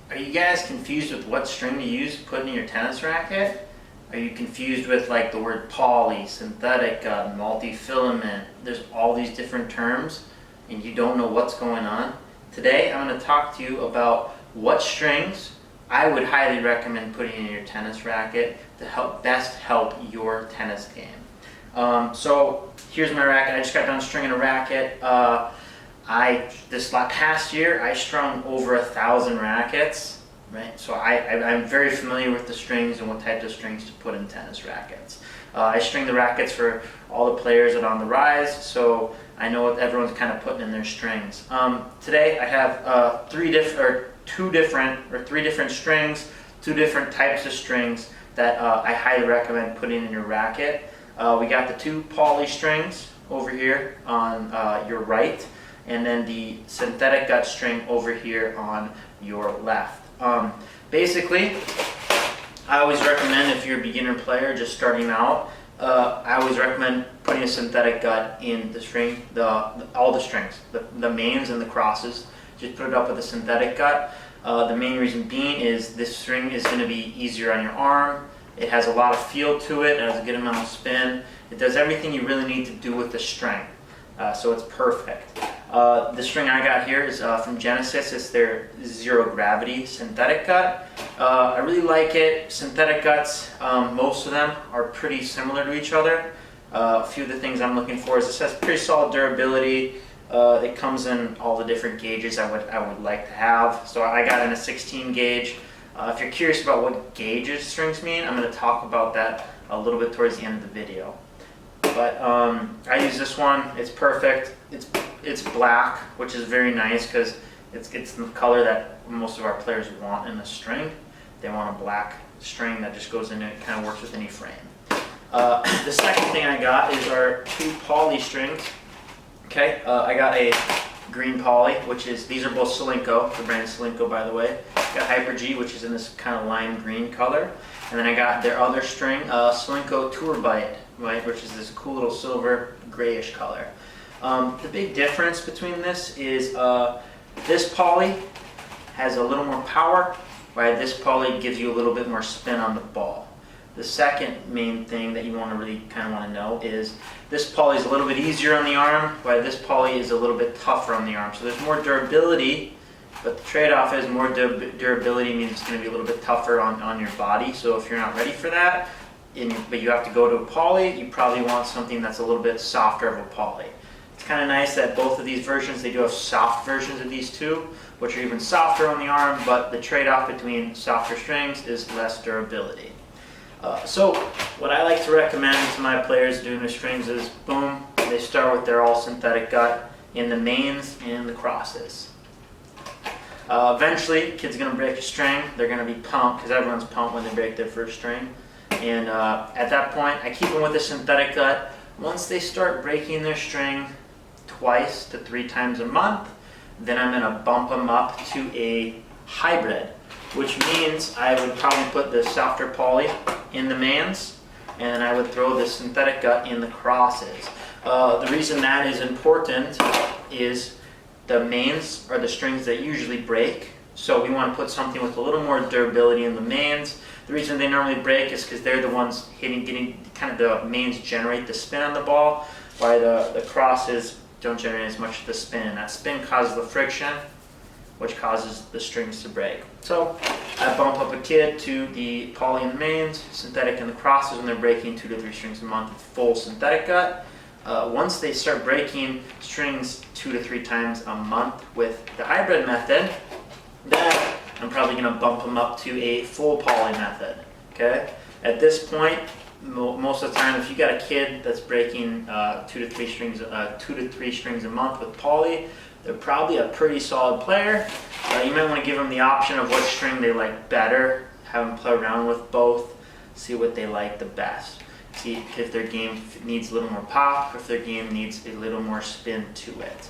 Are you guys confused with what string to use to put in your tennis racket? Are you confused with like the word poly, synthetic, multi-filament? There's all these different terms and you don't know what's going on? Today I'm going to talk to you about what strings I would highly recommend putting in your tennis racket to best help your tennis game. So here's my racket. I just got done stringing a racket. This past year I strung over 1,000 rackets, right? So I'm very familiar with the strings and what types of strings to put in tennis rackets. I string the rackets for all the players that are on the rise, so I know what everyone's kind of putting in their strings. Today I have three different strings, two different types of strings that I highly recommend putting in your racket. We got the two poly strings over here on your right, and then the synthetic gut string over here on your left. Basically, I always recommend, if you're a beginner player just starting out, I always recommend putting a synthetic gut in the string, all the strings, the mains and the crosses. Just put it up with a synthetic gut. The main reason being is this string is going to be easier on your arm. It has a lot of feel to it. It has a good amount of spin. It does everything you really need to do with the string. So it's perfect. The string I got here is from Genesis. It's their zero gravity synthetic gut. I really like it. Synthetic guts, most of them are pretty similar to each other. A few of the things I'm looking for is this has pretty solid durability. It comes in all the different gauges I would like to have. So I got in a 16 gauge. If you're curious about what gauges strings mean, I'm going to talk about that a little bit towards the end of the video. But I use this one. It's perfect. It's black, which is very nice because it's the color that most of our players want in a string. They want a black string that just goes in it, kind of works with any frame. The second thing I got is our two poly strings. Okay, I got a green poly, these are both Solinco, the brand Solinco, by the way. Got Hyper G, which is in this kind of lime green color. And then I got their other string, Solinco Tour Bite, right, which is this cool little silver grayish color. The big difference between this is this poly has a little more power, right? This poly gives you a little bit more spin on the ball. The second main thing that you want to really kind of want to know is this poly is a little bit easier on the arm, while this poly is a little bit tougher on the arm. So there's more durability, but the trade-off is more durability means it's going to be a little bit tougher on your body. So if you're not ready for that, but you have to go to a poly, you probably want something that's a little bit softer of a poly. It's kind of nice that both of these versions, they do have soft versions of these two, which are even softer on the arm, but the trade-off between softer strings is less durability. So what I like to recommend to my players doing their strings is, boom, they start with their all synthetic gut in the mains and the crosses. Eventually, kid's going to break a string. They're going to be pumped because everyone's pumped when they break their first string. And at that point, I keep them with a synthetic gut. Once they start breaking their string 2 to 3 times a month, then I'm going to bump them up to a hybrid, which means I would probably put the softer poly in the mains, and then I would throw the synthetic gut in the crosses. The reason that is important is the mains are the strings that usually break, so we want to put something with a little more durability in the mains. The reason they normally break is because they're the ones getting kind of the mains generate the spin on the ball, while the crosses don't generate as much of the spin. That spin causes the friction, which causes the strings to break. So I bump up a kid to the poly in the mains, synthetic in the crosses when they're breaking 2 to 3 strings a month with full synthetic gut. Once they start breaking strings 2 to 3 times a month with the hybrid method, then I'm probably going to bump them up to a full poly method. Okay? At this point, most of the time, if you got a kid that's breaking 2 to 3 strings a month with poly, they're probably a pretty solid player. You might want to give them the option of what string they like better, have them play around with both, see what they like the best. See if their game needs a little more pop, or if their game needs a little more spin to it.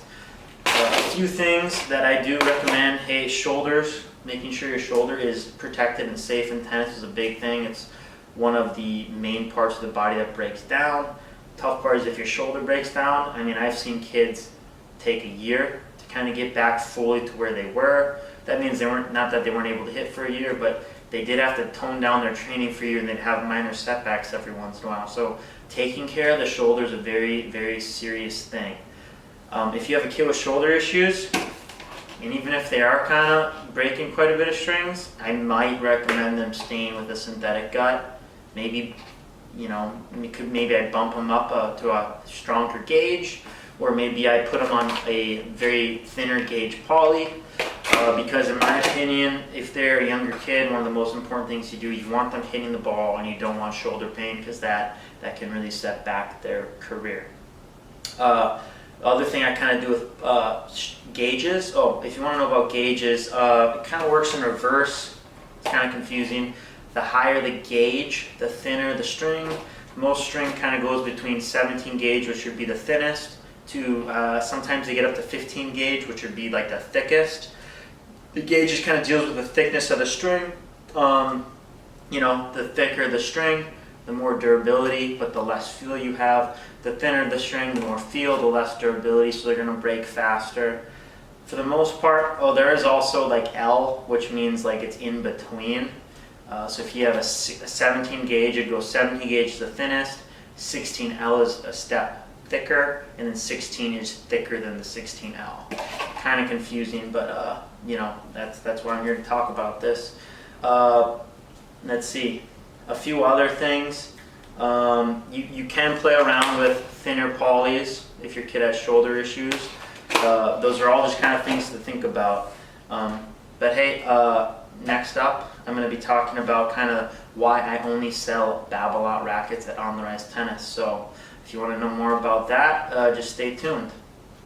A few things that I do recommend, hey, shoulders. Making sure your shoulder is protected and safe in tennis is a big thing. It's one of the main parts of the body that breaks down. Tough part is if your shoulder breaks down. I mean, I've seen kids take a year to kind of get back fully to where they were. That means not that they weren't able to hit for a year, but they did have to tone down their training for a year, and they'd have minor setbacks every once in a while. So taking care of the shoulder is a very, very serious thing. If you have a kid with shoulder issues, and even if they are kind of breaking quite a bit of strings, I might recommend them staying with a synthetic gut. Maybe, maybe I bump them up to a stronger gauge, or maybe I put them on a very thinner gauge poly. Because in my opinion, if they're a younger kid, one of the most important things you do, you want them hitting the ball, and you don't want shoulder pain, because that can really set back their career. The other thing I kind of do with gauges, if you want to know about gauges, it kind of works in reverse. It's kind of confusing. The higher the gauge, the thinner the string. Most string kind of goes between 17 gauge, which would be the thinnest, to sometimes they get up to 15 gauge, which would be like the thickest. The gauge just kind of deals with the thickness of the string. The thicker the string, the more durability, but the less feel you have. The thinner the string, the more feel, the less durability, so they're going to break faster. For the most part, there is also like L, which means like it's in between. So if you have a 17 gauge, it goes 17 gauge is the thinnest, 16L is a step thicker, and then 16 is thicker than the 16L. Kind of confusing, but that's why I'm here to talk about this. Let's see, a few other things. You can play around with thinner polys if your kid has shoulder issues. Those are all just kind of things to think about. But hey, next up, I'm going to be talking about kind of why I only sell Babolat rackets at On the Rise Tennis. So if you want to know more about that, just stay tuned.